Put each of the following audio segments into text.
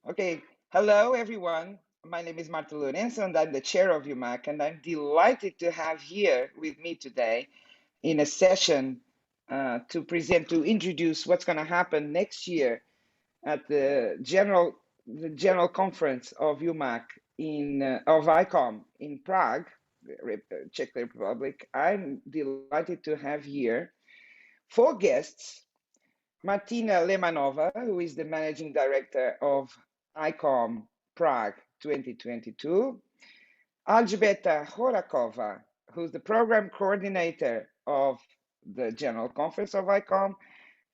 Okay, hello everyone. My name is Marta Lourenço and I'm the chair of UMAC, and I'm delighted to have here with me today in a session to introduce what's going to happen next year at the general conference of UMAC of ICOM in Prague, Czech Republic. I'm delighted to have here 4 guests. Martina Lehmannová, who is the managing director of ICOM Prague 2022. Alžběta Horáčková, who's the program coordinator of the General Conference of ICOM.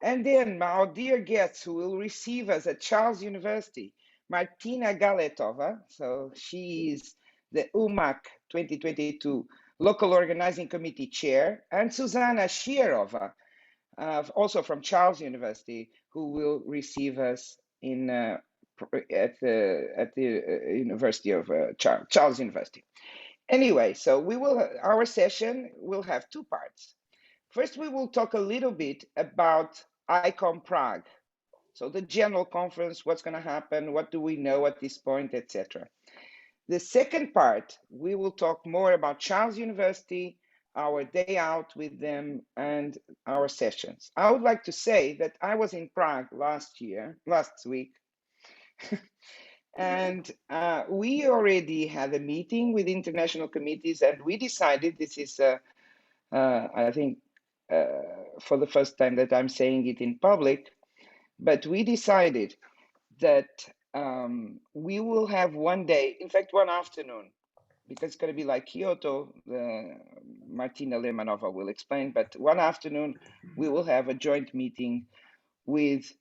And then our dear guests who will receive us at Charles University, Martina Galetová, so she is the UMAC 2022 Local Organizing Committee Chair, and Zuzana Schierová, also from Charles University, who will receive us at the University of Charles University. Anyway, so our session will have 2 parts. First, we will talk a little bit about ICOM Prague. So the general conference, what's going to happen, what do we know at this point, etc. The second part, we will talk more about Charles University, our day out with them, and our sessions. I would like to say that I was in Prague last week, and we already had a meeting with international committees, and we decided, this is, I think, for the first time that I'm saying it in public, but we decided that we will have one day, in fact, one afternoon, because it's going to be like Kyoto, Martina Lehmannová will explain, but one afternoon we will have a joint meeting with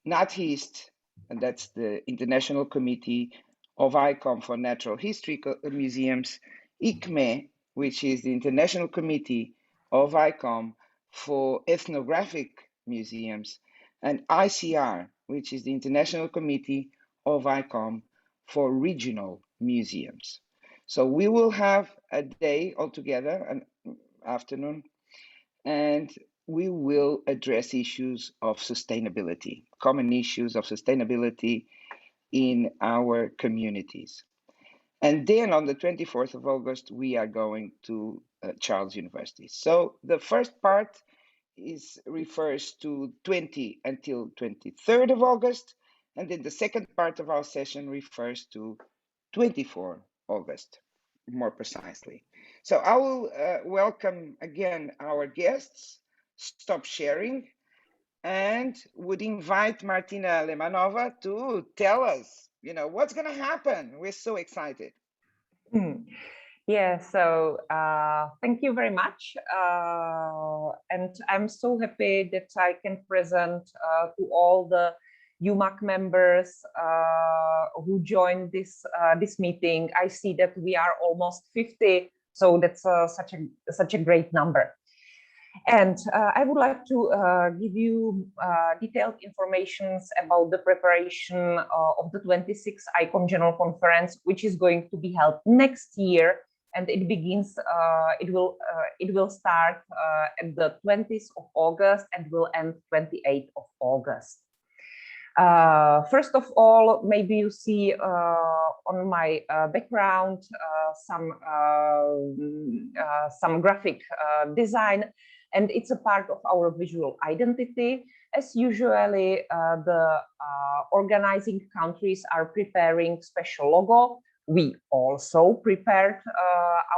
NatHist, and that's the International Committee of ICOM for Natural History Museums, ICME, which is the International Committee of ICOM for Ethnographic Museums, and ICR, which is the International Committee of ICOM for Regional Museums. So we will have a day altogether, an afternoon, and we will address issues of sustainability, common issues of sustainability in our communities. And then on the 24th of August, we are going to Charles University. So the first part refers to 20 until 23rd of August, and then the second part of our session refers to 24 August, more precisely. So I will welcome again our guests, stop sharing, and would invite Martina Lehmannová to tell us, what's going to happen. We're so excited. Yeah, so thank you very much. And I'm so happy that I can present to all the UMAC members who joined this meeting. I see that we are almost 50, so that's such a great number. And I would like to give you detailed information about the preparation of the 26th ICOM General Conference, which is going to be held next year. And it begins, it will start at the 20th of August and will end 28th of August. First of all, maybe you see on my background some graphic design, and it's a part of our visual identity. As usually, the organizing countries are preparing special logo. We also prepared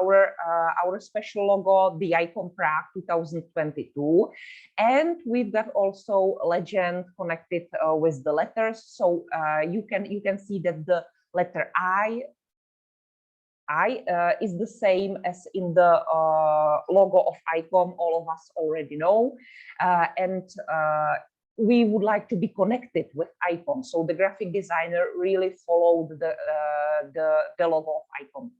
our special logo, the ICOM Prague 2022, and we've got also a legend connected with the letters. So you can see that the letter I is the same as in the logo of ICOM. All of us already know, and we would like to be connected with ICOM. So the graphic designer really followed the logo of ICOM.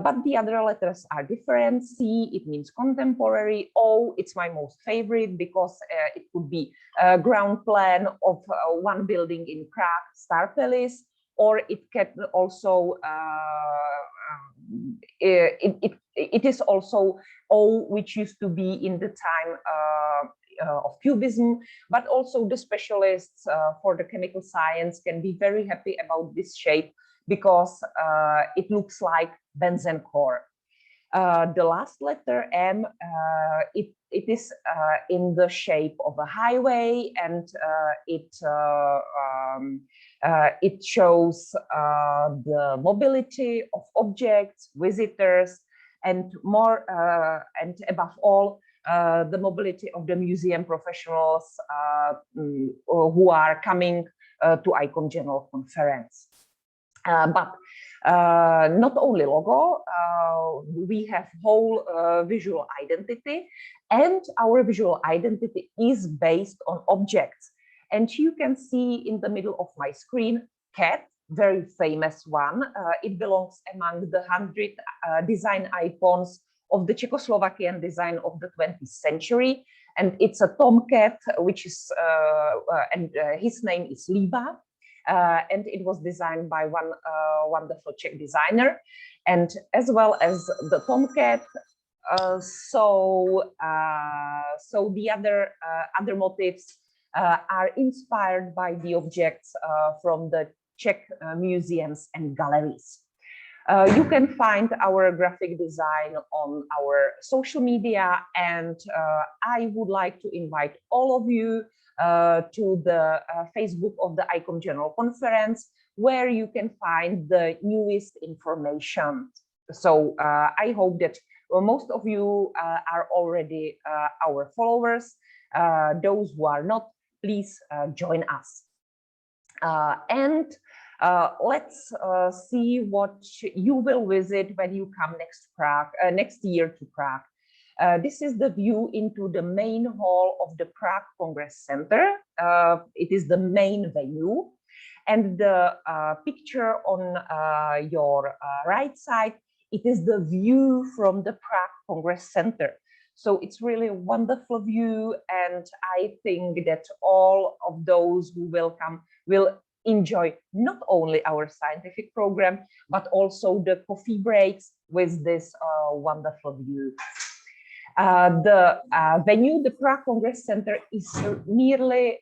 But the other letters are different. C, it means contemporary. O, it's my most favorite because it could be a ground plan of one building in Prague, Star Palace, or it can also, it is also O, which used to be in the time of cubism, but also the specialists for the chemical science can be very happy about this shape because it looks like benzene core. The last letter M, it is in the shape of a highway, and it shows the mobility of objects, visitors, and more, and above all, the mobility of the museum professionals who are coming to ICOM General Conference. But not only logo, we have whole visual identity, and our visual identity is based on objects. And you can see in the middle of my screen, cat, very famous one. It belongs among the 100 design icons of the Czechoslovakian design of the 20th century. And it's a tomcat, which is, and his name is Líba. And it was designed by one wonderful Czech designer. And as well as the tomcat, so the other motifs are inspired by the objects from the Czech museums and galleries. You can find our graphic design on our social media, and I would like to invite all of you to the Facebook of the ICOM General Conference, where you can find the newest information. So I hope that most of you are already our followers. Those who are not, please join us. And let's see what you will visit when you come next year to Prague. This is the view into the main hall of the Prague Congress Center. It is the main venue. And the picture on your right side, it is the view from the Prague Congress Center. So it's really a wonderful view, and I think that all of those who will come will enjoy not only our scientific program, but also the coffee breaks with this wonderful view. The venue, the Prague Congress Center, is really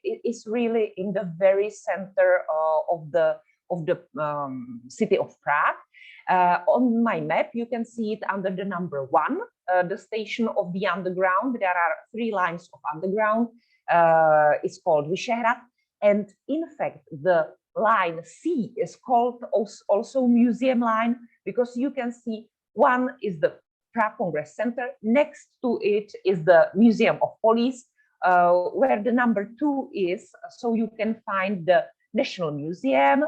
in the very center of the city of Prague. On my map, you can see it under the number 1, the station of the underground. There are 3 lines of underground. It's called Vyšehrad. And in fact, the line C is called also museum line, because you can see one is the Prague Congress Center. Next to it is the Museum of Police, where the number 2 is. So you can find the National Museum.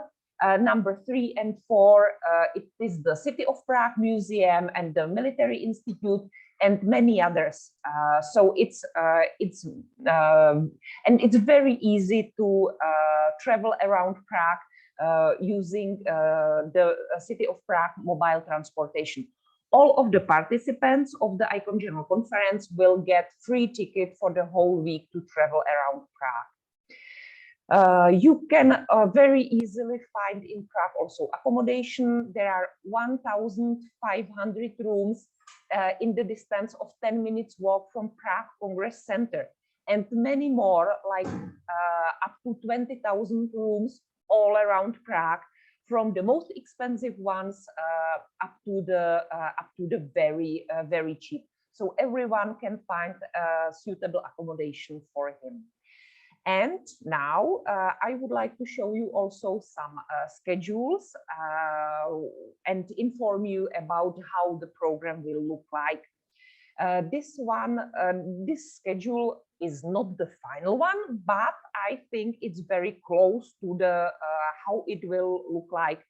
Number 3 and 4, it is the City of Prague Museum and the Military Institute and many others. So it's very easy to travel around Prague using the City of Prague mobile transportation. All of the participants of the ICOM General Conference will get free ticket for the whole week to travel around Prague. You can very easily find in Prague also accommodation. There are 1,500 rooms in the distance of 10 minutes walk from Prague Congress Center, and many more, like up to 20,000 rooms all around Prague, from the most expensive ones up to the very cheap. So everyone can find suitable accommodation for him. And now I would like to show you also some schedules and inform you about how the program will look like. This schedule is not the final one, but I think it's very close to the how it will look like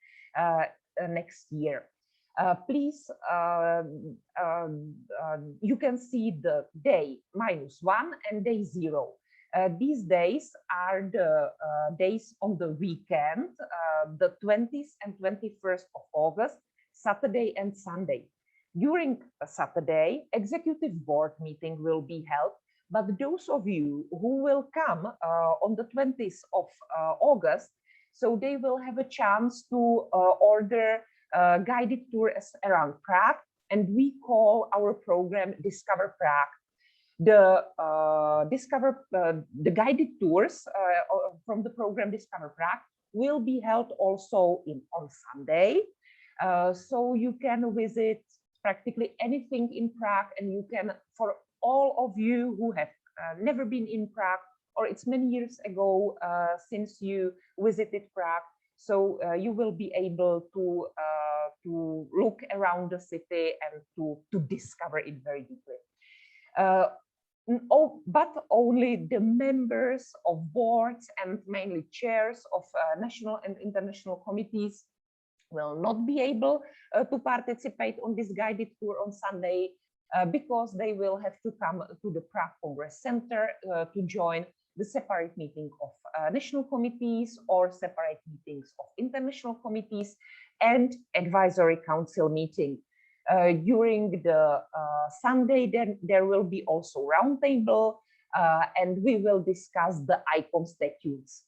next year. Please, you can see the day -1 and day 0. These days are the days on the weekend, the 20th and 21st of August, Saturday and Sunday. During a Saturday, executive board meeting will be held, but those of you who will come on the 20th of August, so they will have a chance to order guided tours around Prague, and we call our program Discover Prague. The guided tours from the program Discover Prague will be held also on Sunday. So you can visit practically anything in Prague, and you can, for all of you who have never been in Prague, or it's many years ago since you visited Prague, so you will be able to look around the city and to discover it very deeply. But only the members of boards and mainly chairs of national and international committees will not be able to participate on this guided tour on Sunday because they will have to come to the Prague Congress Center to join the separate meeting of national committees or separate meetings of international committees and advisory council meeting. During the Sunday, then there will be also roundtable, and we will discuss the ICOM statutes.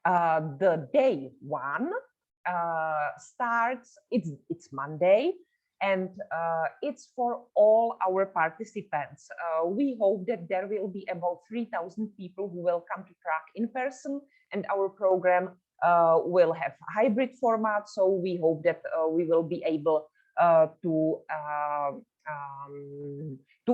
The day one starts, it's Monday, and it's for all our participants. We hope that there will be about 3,000 people who will come to Prague in person, and our program will have hybrid format. So we hope that we will be able to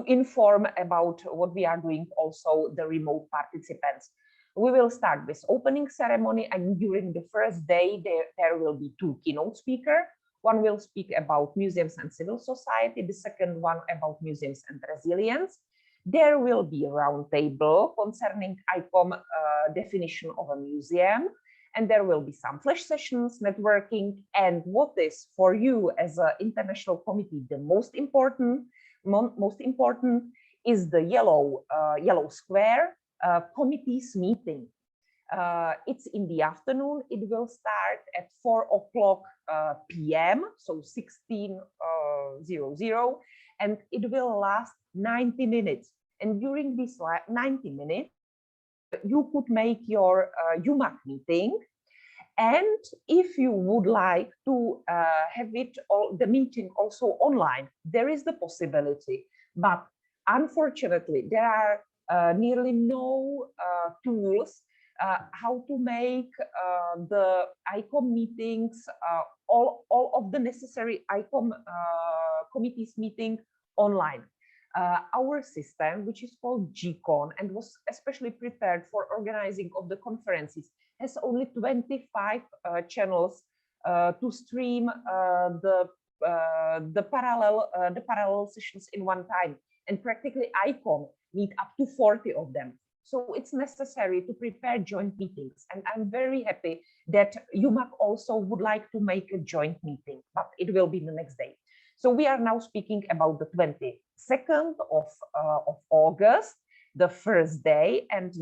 inform about what we are doing, also the remote participants. We will start with opening ceremony, and during the first day there will be two keynote speakers. One will speak about museums and civil society, the second one about museums and resilience. There will be a roundtable concerning ICOM definition of a museum, and there will be some flash sessions, networking, and what is for you as an international committee the most important is the yellow square committees meeting. It's in the afternoon. It will start at 4:00 p.m. so 16:00, and it will last 90 minutes. And during this 90 minutes, you could make your UMAC meeting. And if you would like to have the meeting also online, there is the possibility. But unfortunately, there are nearly no tools how to make the ICOM meetings, all of the necessary ICOM committees meeting online. Our system, which is called GYPSUM and was especially prepared for organizing of the conferences, has only 25 channels to stream the parallel sessions in one time, and practically ICOM need up to 40 of them. So it's necessary to prepare joint meetings, and I'm very happy that UMAC also would like to make a joint meeting, but it will be the next day. So we are now speaking about the 22nd of August, the first day, and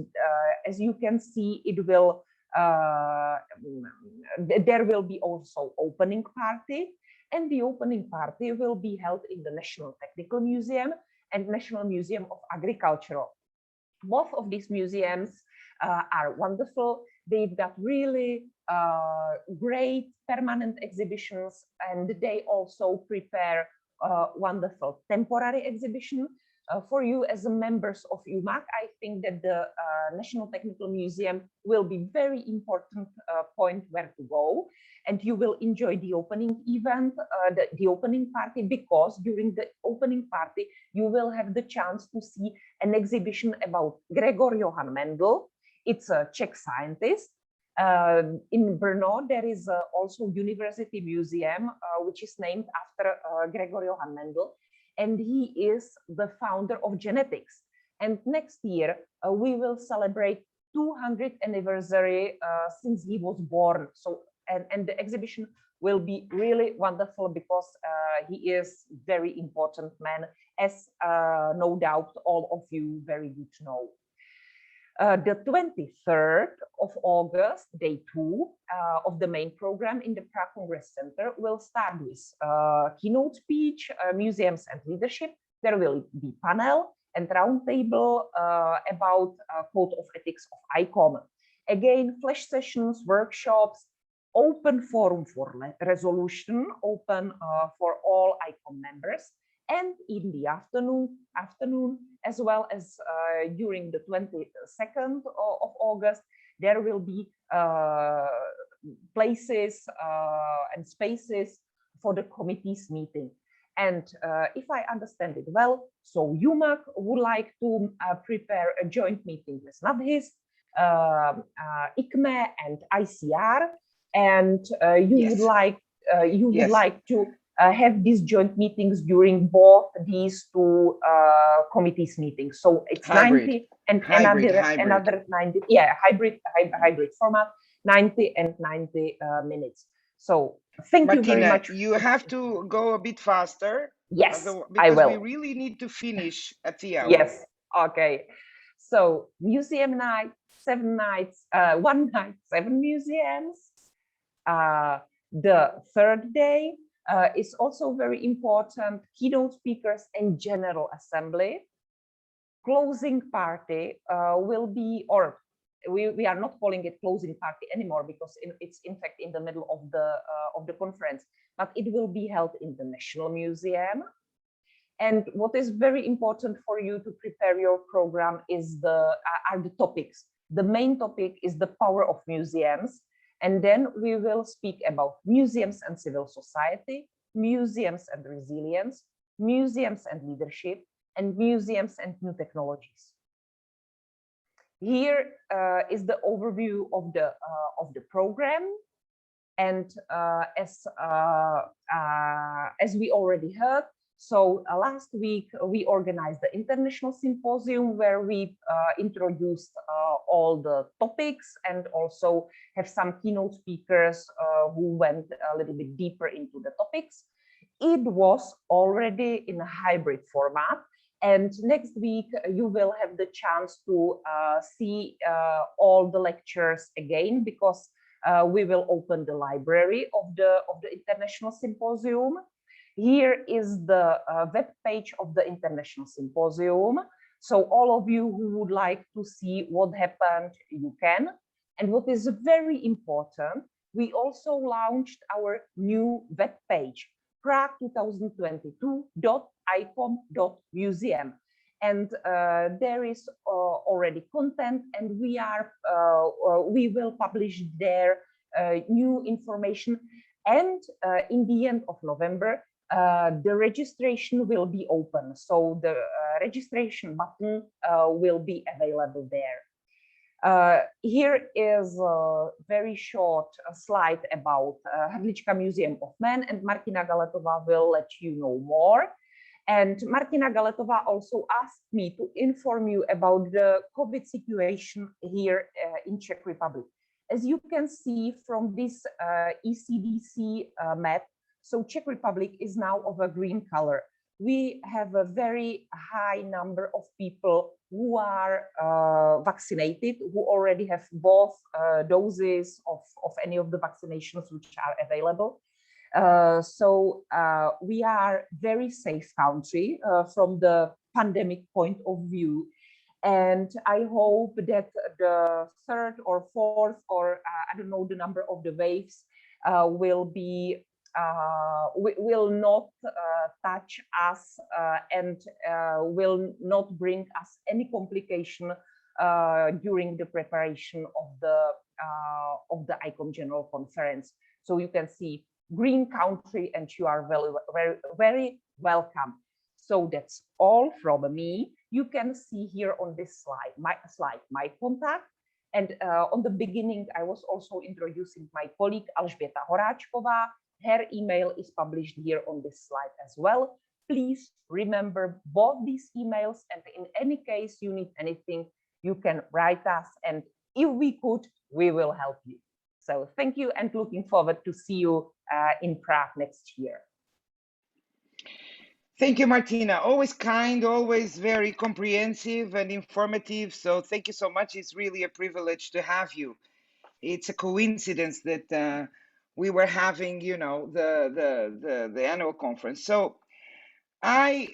as you can see, it will there will be also opening party, and the opening party will be held in the National Technical Museum and National Museum of Agriculture. Both of these museums are wonderful. They've got really great permanent exhibitions, and they also prepare wonderful temporary exhibition. For you as members of UMAC, I think that the National Technical Museum will be very important point where to go, and you will enjoy the opening event, the opening party, because during the opening party you will have the chance to see an exhibition about Gregor Johann Mendel. It's a Czech scientist. In Brno there is also University Museum, which is named after Gregor Johann Mendel, and he is the founder of genetics. And next year we will celebrate 200th anniversary since he was born. So and the exhibition will be really wonderful because he is very important man, as no doubt all of you very good know. The 23rd of August, day 2 of the main program in the Prague Congress Center will start with keynote speech, museums and leadership. There will be panel and roundtable about code of ethics of ICOM. Again, flash sessions, workshops, open forum for resolution, open for all ICOM members. And in the afternoon, as well as during the 22nd of August, there will be places and spaces for the committee's meeting. And if I understand it well, so UMAC would like to prepare a joint meeting with NADHIS, ICME and ICR, and you would like to have these joint meetings during both these two committees meetings. So it's hybrid. 90 and another 90. Yeah, hybrid format, 90 and 90 minutes. So thank Martina, you very much. You have to go a bit faster. Yes, I will. Because we really need to finish at the hour. Yes. Okay. So museum night, 7 nights, 1 night, 7 museums. The third day is also very important, keynote speakers and general assembly. Closing party will be, or we are not calling it closing party anymore because it's in fact in the middle of the conference, but it will be held in the National Museum. And what is very important for you to prepare your program is are the topics. The main topic is the power of museums. And then we will speak about museums and civil society, museums and resilience, museums and leadership, and museums and new technologies. Here is the overview of the program. And as we already heard, so last week we organized the international symposium where we introduced all the topics and also have some keynote speakers who went a little bit deeper into the topics. It was already in a hybrid format. And next week you will have the chance to see all the lectures again, because we will open the library of the international symposium. Here is the web page of the International Symposium. So all of you who would like to see what happened, you can. And what is very important, we also launched our new web page, prague2022.icom.museum. And there is already content, and we will publish there new information. And in the end of November, the registration will be open. So the registration button will be available there. Here is a very short slide about HRDLIČKA Museum of Men, and Martina Galetová will let you know more. And Martina Galetová also asked me to inform you about the COVID situation here in Czech Republic. As you can see from this ECDC map, so Czech Republic is now of a green color. We have a very high number of people who are vaccinated, who already have both doses of any of the vaccinations which are available. So we are very safe country from the pandemic point of view. And I hope that the third or fourth, or I don't know the number of the waves, will not touch us and will not bring us any complication during the preparation of the ICOM General Conference. So you can see green country, and you are very, very welcome. So that's all from me. You can see here on this slide my contact. And on the beginning, I was also introducing my colleague Alžběta Horáčková. Her email is published here on this slide as well. Please remember both these emails, and in any case you need anything, you can write us, and if we could, we will help you. So thank you, and looking forward to see you in Prague next year. Thank you, Martina. Always kind, always very comprehensive and informative. So thank you so much. It's really a privilege to have you. It's a coincidence that we were having, you know, the annual conference. So I'm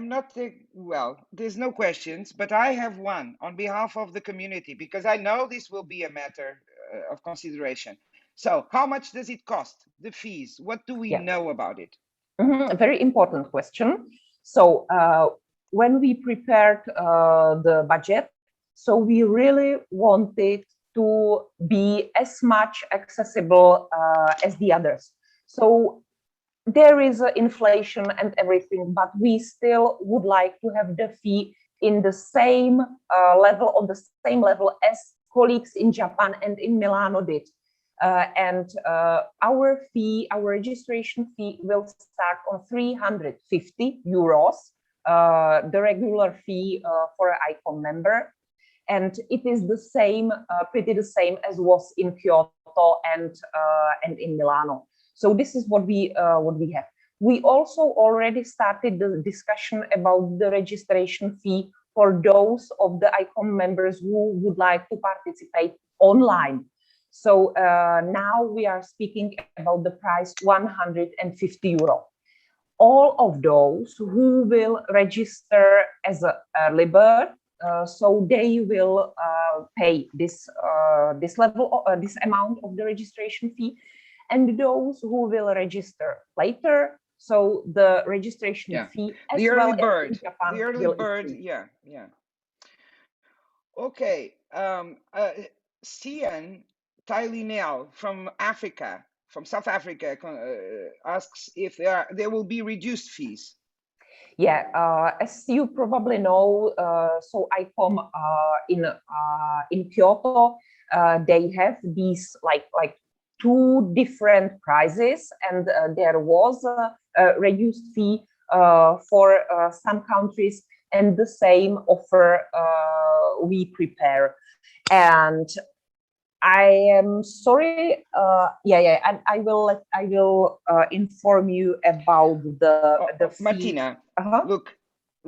not well, there's no questions, but I have one on behalf of the community, because I know this will be a matter of consideration. So how much does it cost, the fees? What do we know about it? A very important question. So when we prepared the budget, so we really wanted to be as much accessible as the others. So there is inflation and everything, but we still would like to have the fee in the same level, on the same level as colleagues in Japan and in Milano did. And our fee, our registration fee will start on 350 euros, the regular fee for an ICOM member. And it is the same, pretty the same as was in Kyoto and in Milano. So this is what we have. We also already started the discussion about the registration fee for those of the ICOM members who would like to participate online. So now we are speaking about the price 150 euro. All of those who will register as a LIBER, so they will pay this level, this amount of the registration fee, and those who will register later, so the registration fee as the well early bird, as in Japan, the early bird, Okay, Cian Tailinel from Africa, from South Africa, asks if there will be reduced fees. Yeah, as you probably know, so ICOM in Kyoto, they have these like two different prices, and there was a reduced fee for some countries, and the same offer we prepare. And I am sorry. And I will inform you about the fee. Martina. Look,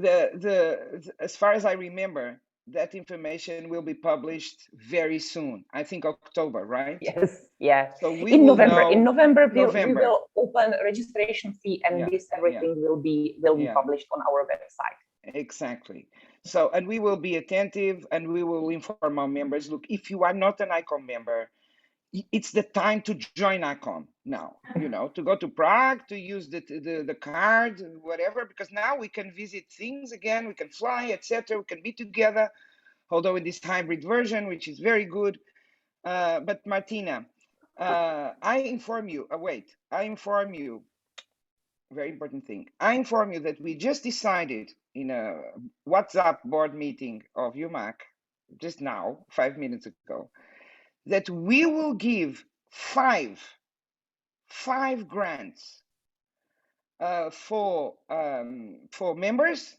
as far as I remember, that information will be published very soon. I think October, right? Yes. Yeah. So in November. In November, we will open registration fee, and everything will be published on our website. Exactly. So, and we will be attentive, and we will inform our members. Look, if you are not an ICOM member, it's the time to join ICOM now, to go to Prague, to use the card, whatever, because now we can visit things again, we can fly, etc. We can be together, although in this hybrid version, which is very good. But Martina, I inform you, very important thing. I inform you that we just decided in a WhatsApp board meeting of UMAC, just now, 5 minutes ago, that we will give five grants for members,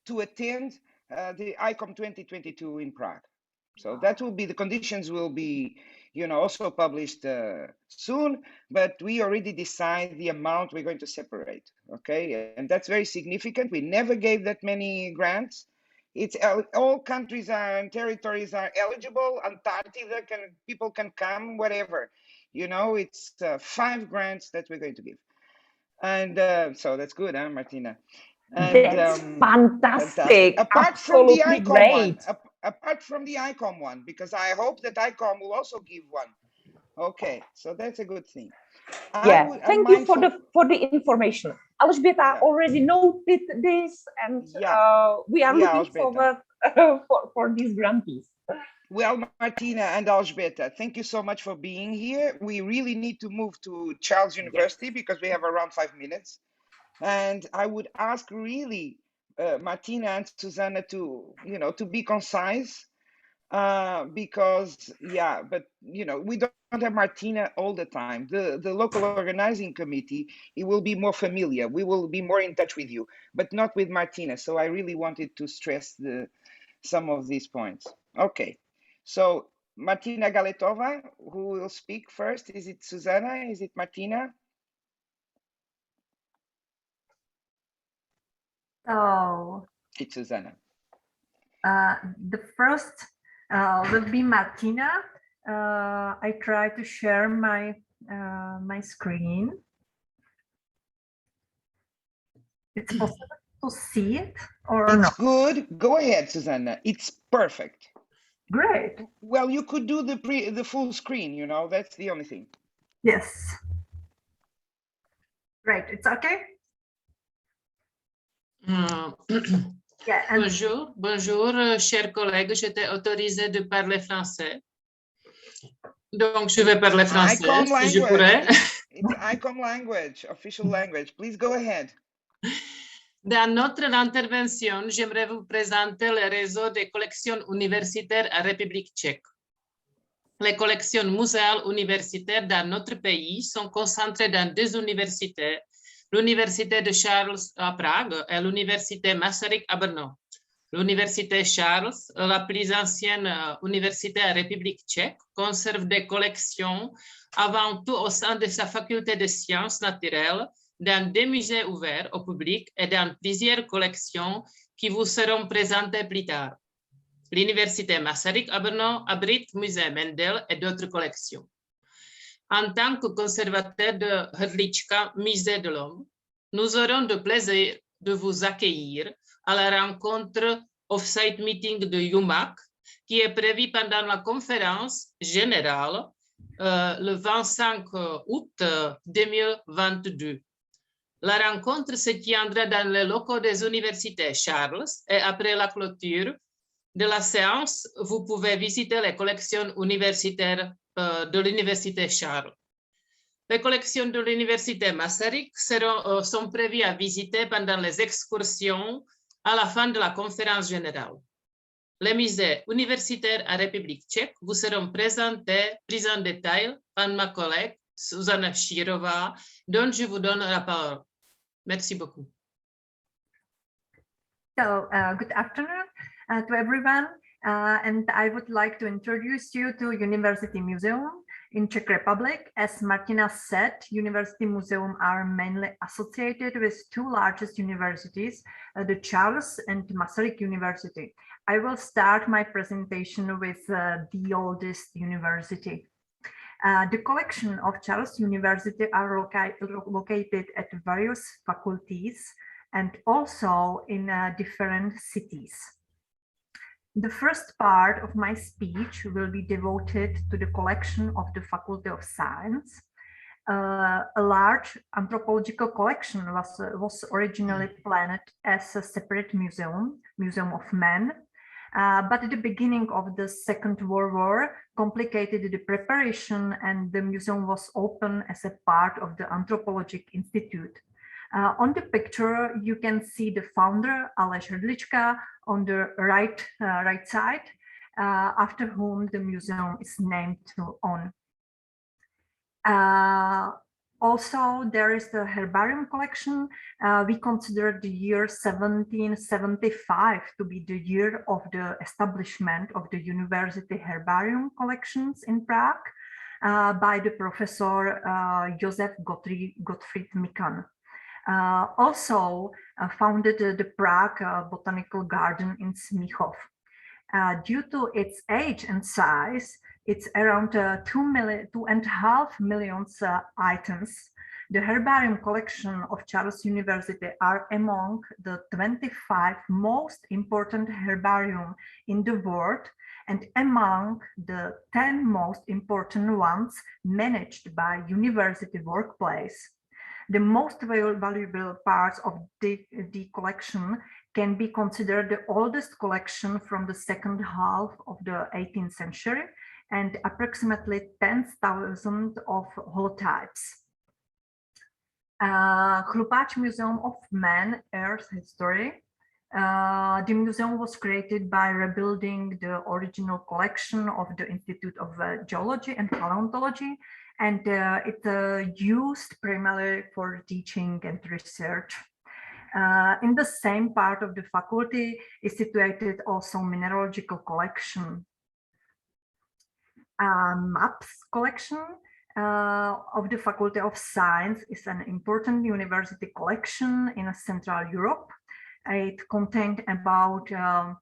to attend the ICOM 2022 in Prague. So that will be, the conditions will be, also published soon, but we already decide the amount we're going to separate, okay? And that's very significant. We never gave that many grants. It's all countries and territories are eligible. Antarctica, people can come, whatever. It's 5 grants that we're going to give. And so that's good, huh, Martina? And that's fantastic. Apart from the ICOM one, apart from the ICOM one, because I hope that ICOM will also give one. Okay, so that's a good thing. Thank you for the information. Alžběta already noted this, and we are looking forward for these grantees. Well, Martina and Alžběta, thank you so much for being here. We really need to move to Charles University because we have around 5 minutes. And I would ask really Martina and Zuzana to be concise, because but we don't have Martina all the time. The local organizing committee, it will be more familiar. We will be more in touch with you, but not with Martina. So I really wanted to stress some of these points. Okay, so Martina Galetová, who will speak first? Is it Zuzana? Is it Martina? So it's Zuzana. The first will be Martina. I try to share my my screen. It's possible to see it or it's not? Good. Go ahead, Zuzana. It's perfect. Great. Well, you could do the full screen. That's the only thing. Yes. Great, it's okay? Yeah, and Bonjour, chers collègues, j'étais autorisée de parler français. Donc, je vais parler français, si je pourrais. It's ICOM language, official language. Please go ahead. Dans notre intervention, j'aimerais vous présenter le réseau des collections universitaires à République tchèque. Les collections muséales universitaires dans notre pays sont concentrées dans deux universités, l'Université de Charles à Prague et l'Université MASARYK à Brno. L'Université Charles, la plus ancienne université à République tchèque, conserve des collections avant tout au sein de sa faculté de sciences naturelles, dans des musées ouverts au public et dans plusieurs collections qui vous seront présentées plus tard. L'Université MASARYK à Brno abrite musée MENDEL et d'autres collections. En tant que conservateur de HRDLIČKA, musée de l'homme, nous aurons le plaisir de vous accueillir à la rencontre off-site meeting de UMAC, qui est prévue pendant la conférence générale le 25 août 2022. La rencontre se tiendra dans les locaux des universités Charles et après la clôture de la séance, vous pouvez visiter les collections universitaires de l'Université Charles. Les collections de l'Université MASARYK sont prévues à visiter pendant les excursions à la fin de la conférence générale. Les musées universitaires à République tchèque vous seront présentés plus en détail par ma collègue Zuzana Schierová, dont je vous donne la parole. Merci beaucoup. So, good afternoon to everyone, and I would like to introduce you to University Museum in Czech Republic. As Martina said, University Museum are mainly associated with two largest universities, the Charles and Masaryk University. I will start my presentation with the oldest university. The collection of Charles University are located at various faculties and also in different cities. The first part of my speech will be devoted to the collection of the Faculty of Science. A large anthropological collection was originally planned as a separate museum of men, but at the beginning of the Second World War complicated the preparation, and the museum was opened as a part of the Anthropological Institute. On the picture, you can see the founder, HRDLIČKA, on the right side, after whom the museum is named on. Also, there is the herbarium collection. We consider the year 1775 to be the year of the establishment of the university herbarium collections in Prague by the professor Josef Gottfried Mikan. Also founded the Prague Botanical Garden in Smíchov. Due to its age and size, it's around 2.5 million items. The herbarium collection of Charles University are among the 25 most important herbarium in the world and among the 10 most important ones managed by university workplace. The most valuable parts of the collection can be considered the oldest collection from the second half of the 18th century and approximately 10,000 of holotypes. CHLUPÁČ Museum of Man Earth History. The museum was created by rebuilding the original collection of the Institute of Geology and Paleontology, and it's used primarily for teaching and research. In the same part of the faculty is situated also mineralogical collection. Maps collection of the Faculty of Science is an important university collection in Central Europe. It contained about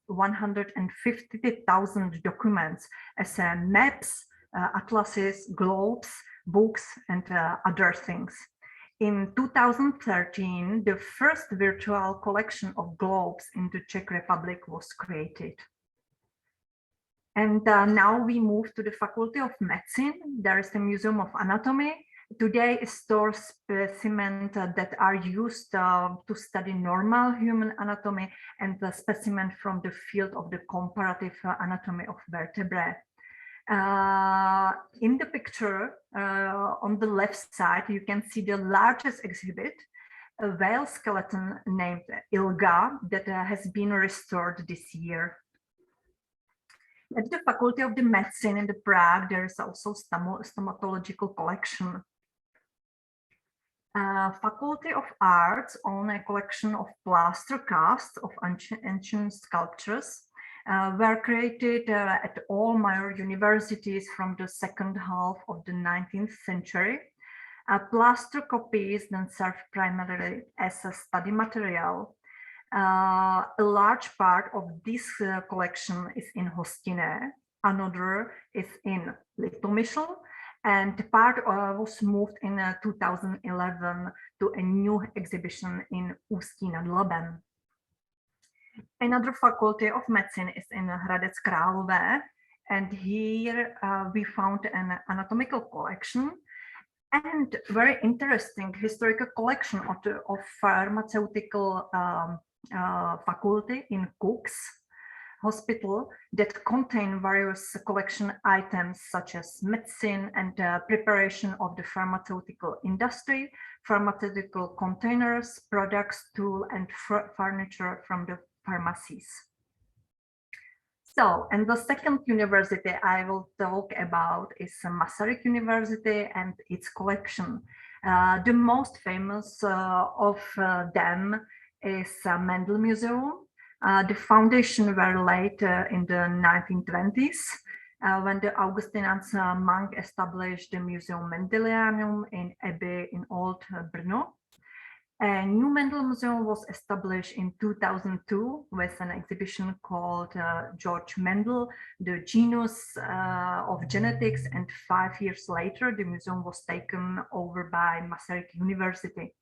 150,000 documents as maps, atlases, globes, books, and other things. In 2013, the first virtual collection of globes in the Czech Republic was created. And now we move to the Faculty of Medicine. There is the Museum of Anatomy. today store specimens that are used to study normal human anatomy and the specimen from the field of the comparative anatomy of vertebrae. In the picture on the left side, you can see the largest exhibit, a whale skeleton named Ilga that has been restored this year. At the Faculty of the Medicine in Prague, there is also stomatological collection. Faculty of Arts own a collection of plaster casts of ancient sculptures were created at all major universities from the second half of the 19th century. Plaster copies then serve primarily as a study material. A large part of this collection is in Hostine, another is in Litomyšl, and part was moved in 2011 to a new exhibition in Ústí nad Labem. Another faculty of medicine is in Hradec Králové, and here we found an anatomical collection and very interesting historical collection of pharmaceutical faculty in Cook's Hospital that contain various collection items such as medicine and preparation of the pharmaceutical industry, pharmaceutical containers, products, tool, and furniture from the pharmacies. So, and the second university I will talk about is MASARYK University and its collection. The most famous of them is MENDEL Museum. The foundation were laid in the 1920s when the Augustinians monk established the Museum Mendelianum in Abbey in Old Brno. A new Mendel Museum was established in 2002 with an exhibition called George Mendel, the Genius of Genetics, and 5 years later the museum was taken over by MASARYK University.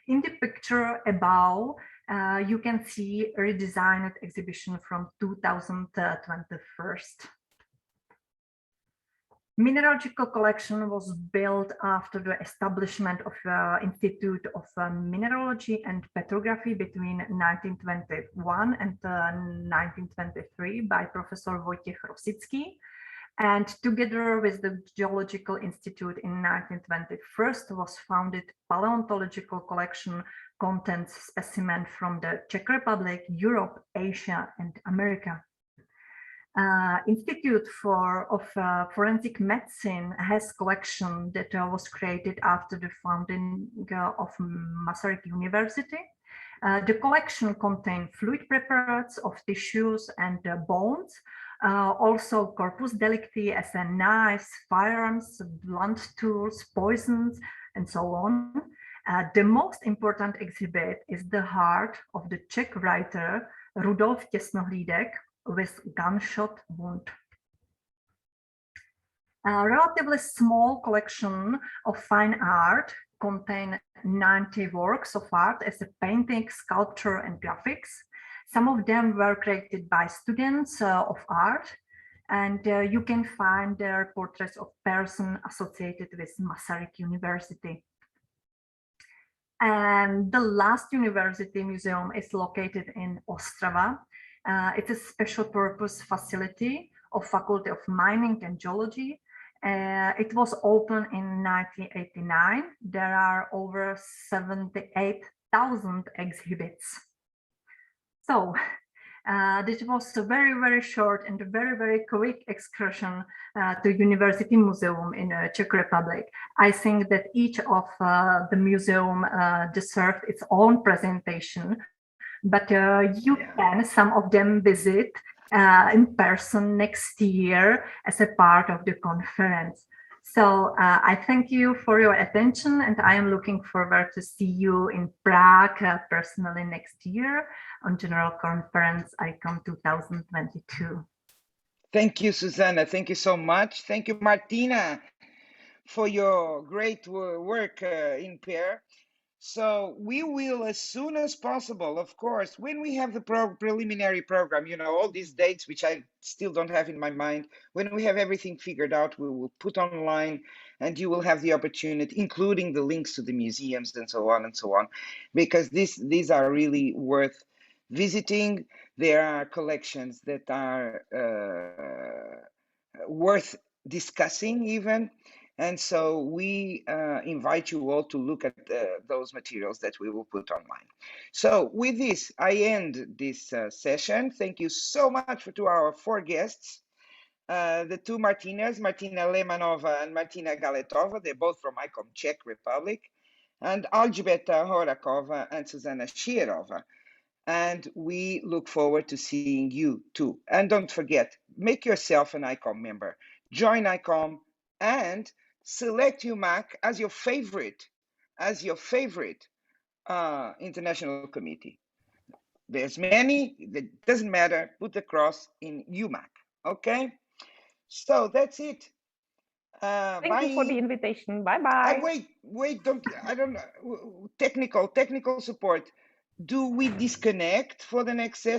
In the picture above, you can see a redesigned exhibition from 2021. Mineralogical collection was built after the establishment of Institute of Mineralogy and Petrography between 1921 and 1923 by Professor Wojciech Rosický, and together with the Geological Institute in 1921 was founded Paleontological Collection contents specimen from the Czech Republic, Europe, Asia, and America. Institute of Forensic Medicine has collection that was created after the founding of MASARYK University. The collection contains fluid preparates of tissues and bones, also corpus delicti as a knives, firearms, blunt tools, poisons, and so on. The most important exhibit is the heart of the Czech writer Rudolf Těsnohlídek with gunshot wound. A relatively small collection of fine art contains 90 works of art as a painting, sculpture, and graphics. Some of them were created by students of art, and you can find their portraits of persons associated with MASARYK University. And the last university museum is located in Ostrava. It's a special purpose facility of Faculty of Mining and Geology. It was opened in 1989. There are over 78,000 exhibits. So this was a very, very short and very, very quick excursion to University Museum in Czech Republic. I think that each of the museum deserved its own presentation, but you can some of them visit in person next year as a part of the conference. So I thank you for your attention, and I am looking forward to see you in Prague personally next year on General Conference ICOM 2022. Thank you, Zuzana. Thank you so much. Thank you, Martina, for your great work in pair. So we will, as soon as possible, of course, when we have the preliminary program, you know, all these dates, which I still don't have in my mind, when we have everything figured out, we will put online and you will have the opportunity, including the links to the museums and so on, because these are really worth visiting. There are collections that are worth discussing even. And so we invite you all to look at those materials that we will put online. So with this, I end this session. Thank you so much to our 4 guests, the 2 Martinas, Martina Lehmannová and Martina Galetová. They're both from ICOM, Czech Republic, and Alžběta Horáčková and Zuzana Schierová. And we look forward to seeing you too. And don't forget, make yourself an ICOM member. Join ICOM and select UMAC as your favorite international committee. There's many, it doesn't matter, put the cross in UMAC, okay? So that's it. Thank you for the invitation. Bye-bye. Wait, I don't know, technical support. Do we disconnect for the next session?